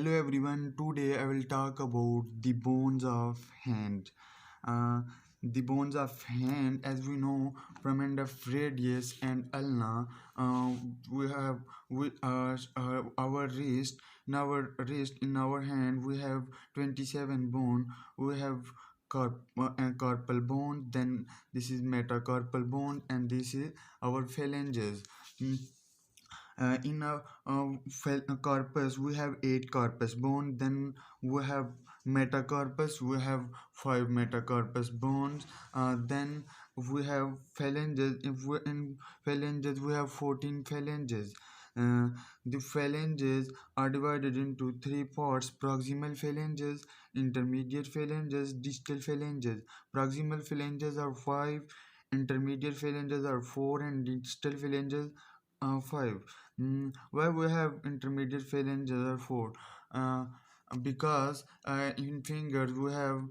Hello everyone, today I will talk about the bones of hand. Uh, the bones of hand, as we know, from end of radius and ulna, we have our wrist. In our hand, we have 27 bone. We have carpal bone. Then this is metacarpal bone, and this is our phalanges. Mm, in a corpus we have 8 corpus bone, then we have metacarpus, we have 5 metacarpus bones, then we have phalanges. If we in phalanges we have 14 phalanges. uh, the phalanges are divided into 3 parts: proximal phalanges, intermediate phalanges, distal phalanges. Proximal phalanges are 5, intermediate phalanges are 4, and distal phalanges 5. Why we have intermediate phalanges are 4? Uh, because in fingers we have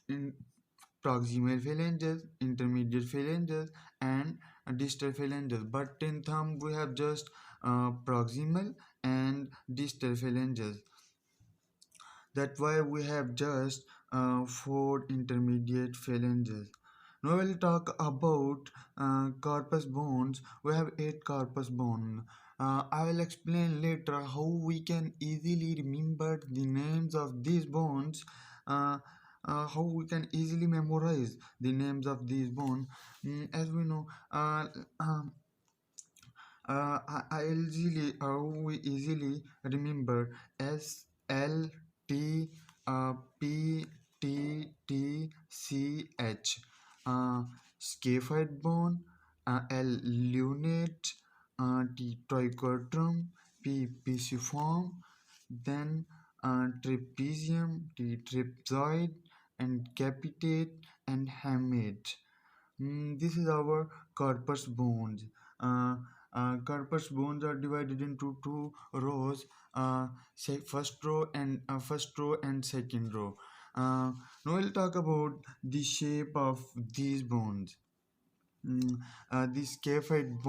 in proximal phalanges, intermediate phalanges, and distal phalanges. But in thumb we have just proximal and distal phalanges. That's why we have just 4 intermediate phalanges. Now we'll talk about corpus bones. We have 8 corpus bone. I will explain later how we can easily remember the names of these bones. Uh, how we can easily memorize the names of these bones. As we know, we easily remember S L T P T T C H. Scaphoid bone, L lunate, T trichotrum, P pisiform, then trapezium, T trapezoid, and capitate and hamate. This is our corpus bones. Uh, Corpus bones are divided into 2 rows, say first row and second row. Now we'll talk about the shape of these bones. Mm, the scaphoid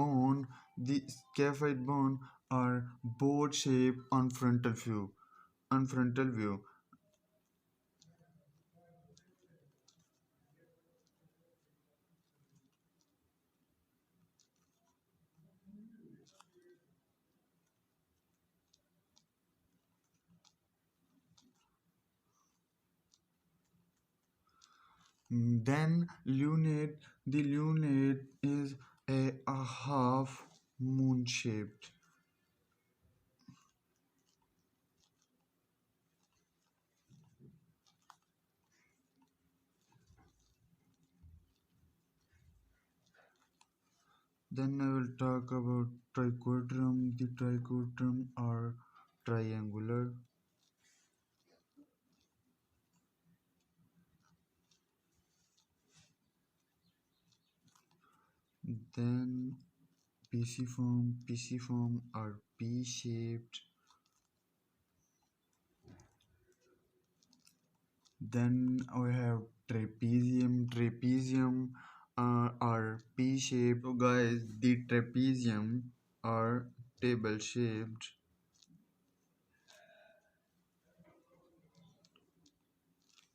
bone are board shape on frontal view. On frontal view, then lunate. The lunate is a half moon shaped. Then I will talk about trichotrum. The trichotrum are triangular. Then pisiform are P-shaped. Then we have trapezium are P-shaped. So guys, the trapezium are table shaped,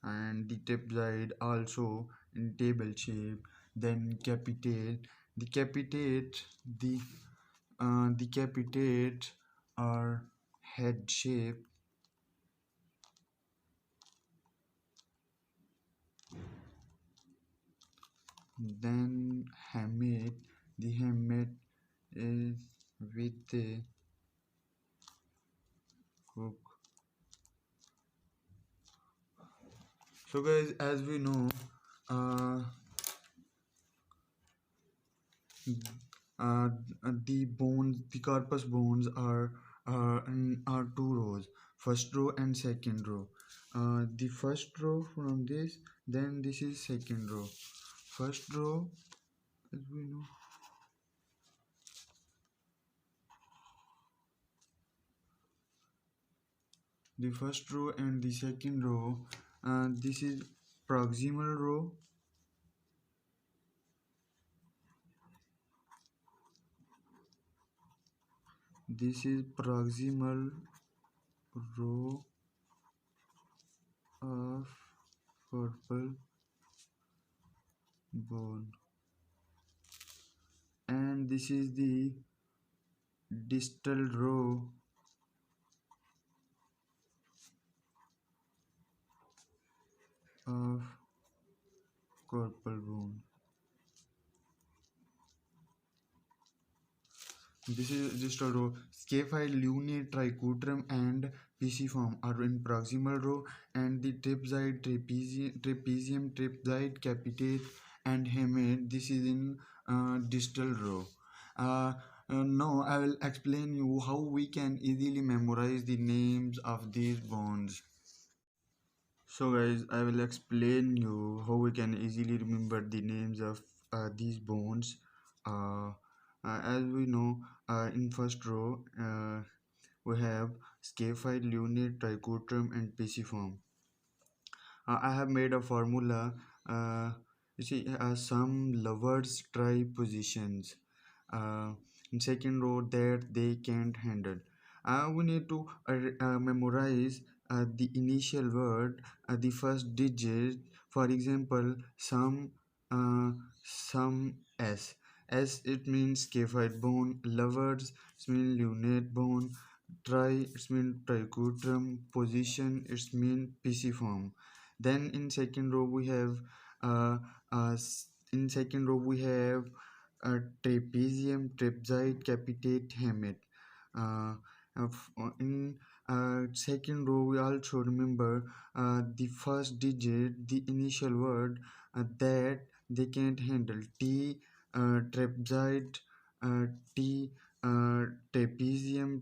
and the trapezoid also in table shape. Then capitate. The capitate, the capitate are head shape. Then hamate. The hamate is with the hook. So guys, as we know, uh, uh, the corpus bones are 2 rows, first row and second row. The first row from this, then this is second row. First row, as we know, the first row and the second row. This is proximal row. This is proximal row of purple bone, and this is the distal row of purple bone. This is just a row. Scaphi, lunate, trichotrum, and pisiform are in proximal row, and the trapezide, trapezium, trapezide, capitate, and hamate. This is in distal row. Uh, Now I will explain you how we can easily memorize the names of these bones. So guys, I will explain you how we can easily remember the names of these bones. Uh, as we know, in first row we have scaphoid, lunate, trichotrum, and pisiform. I have made a formula. Uh, you see, some lovers try positions. In second row that they can't handle. We need to memorize the initial word, the first digit. For example, some S. S it means scaphoid bone. Lovers it means lunate bone. Try it means trichotrum. Position it means pisiform. Then in second row we have uh, in second row we have trapezium, trapezide, capitate, hamate. Uh, in second row, we also remember the first digit, the initial word that they can't handle. T, trapezide, uh, T, trapezium,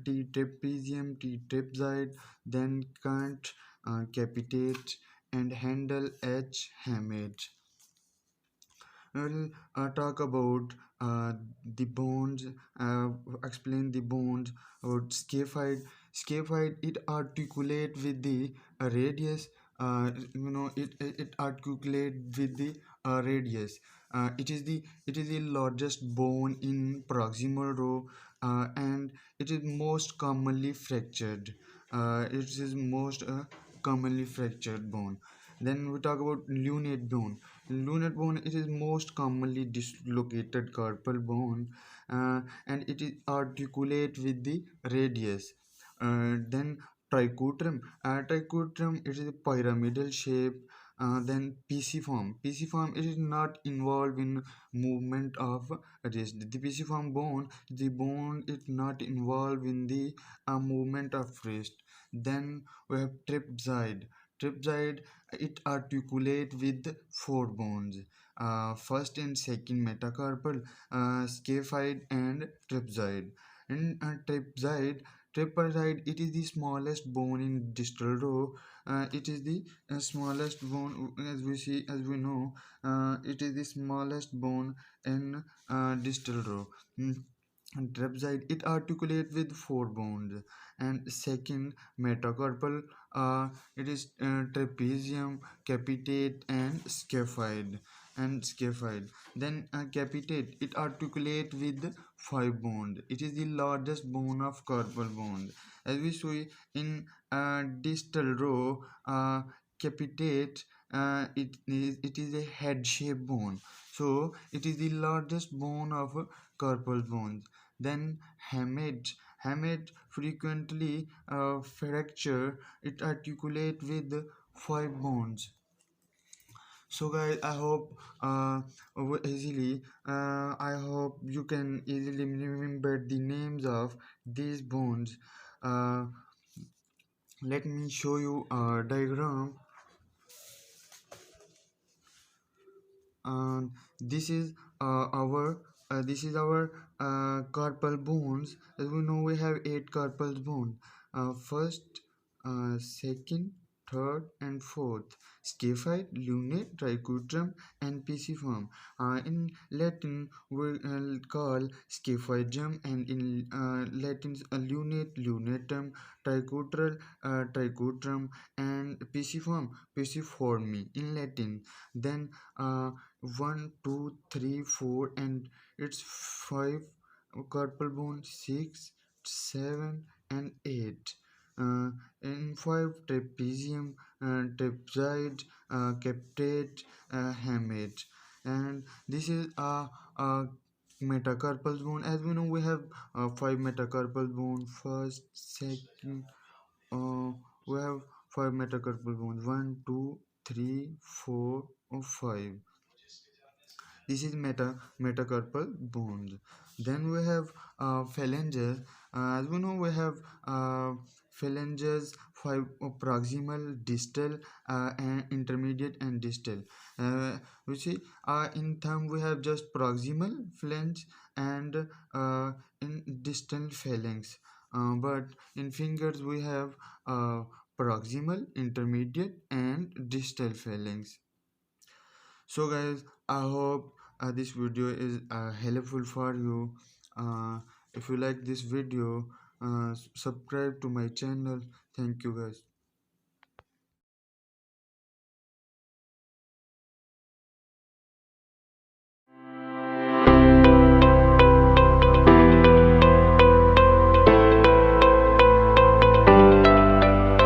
T, trapezide, then can't, capitate, and handle H, hamate. We'll talk about the bones, explain the bones, about scaphoid. Scaphoid, it articulate with the radius, it articulate with the radius. It is the largest bone in proximal row, and it is most commonly fractured. It is most commonly fractured bone. Then we talk about lunate bone. Lunate bone, it is most commonly dislocated carpal bone, and it is articulate with the radius. Then trichotrum. Trichotrum, it is a pyramidal shape. Then pisiform. Pisiform, it is not involved in movement of wrist. The pisiform bone, the bone is not involved in the movement of wrist. Then we have trapezide. Trapezide, it articulate with four bones. First and second metacarpal, scaphoid, and trapezide. In trapezide, it is the smallest bone in distal row. It is the smallest bone, as we know. It is the smallest bone in distal row. And trapezide, it articulate with four bones. And second metacarpal, it is trapezium, capitate, and scaphoid. Then capitate, it articulate with five bones. It is the largest bone of carpal bones. As we see in distal row, capitate, it is a head shaped bone. So it is the largest bone of carpal bones. Then hamate frequently fracture. It articulate with five bones. So guys, I hope easily. I hope you can easily remember the names of these bones. Uh, Let me show you a diagram. And this is our carpal bones. As we know, we have eight carpal bones. First, second, third, and fourth: scaphoid, lunate, trichotrum, and pisiform. In Latin we call scaphoidum, and in Latin lunate, lunatum, trichotrum, and pisiformi in Latin. Then uh, 1, 2, 3, 4, and it's 5 carpal bone, 6, 7, and 8. uh, in 5 trapezium, trapezoid, captate, hamate. And this is a metacarpal bone. As we know, we have 5 metacarpal bone. First, second, uh, we have 5 metacarpal bones. One, 2, 3, 4, or 5. This is metacarpal bones. Then we have phalanges. As we know, we have phalanges, five proximal, distal, and intermediate and distal. We see in thumb we have just proximal phalanx and in distal phalanx. But in fingers we have proximal, intermediate, and distal phalanx. So guys, I hope this video is helpful for you. If you like this video, subscribe to my channel. Thank you guys.